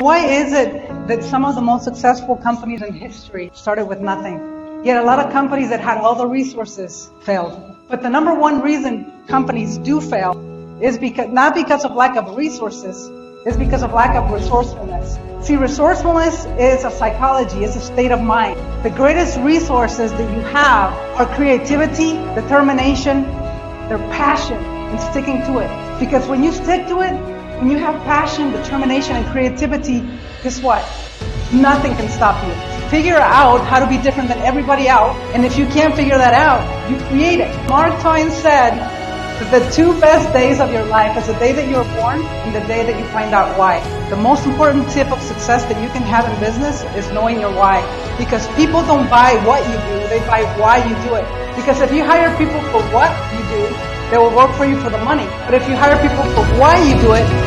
Why is it that some of the most successful companies in history started with nothing? Yet a lot of companies that had all the resources failed. But the number one reason companies do fail is not because of lack of resources, it's because of lack of resourcefulness. See, resourcefulness is a psychology, it's a state of mind. The greatest resources that you have are creativity, determination, their passion, and sticking to it. Because when you stick to it, when you have passion, determination, and creativity, guess what? Nothing can stop you. Figure out how to be different than everybody else, and if you can't figure that out, you create it. Mark Twain said that the two best days of your life is the day that you were born and the day that you find out why. The most important tip of success that you can have in business is knowing your why. Because people don't buy what you do, they buy why you do it. Because if you hire people for what you do, they will work for you for the money. But if you hire people for why you do it,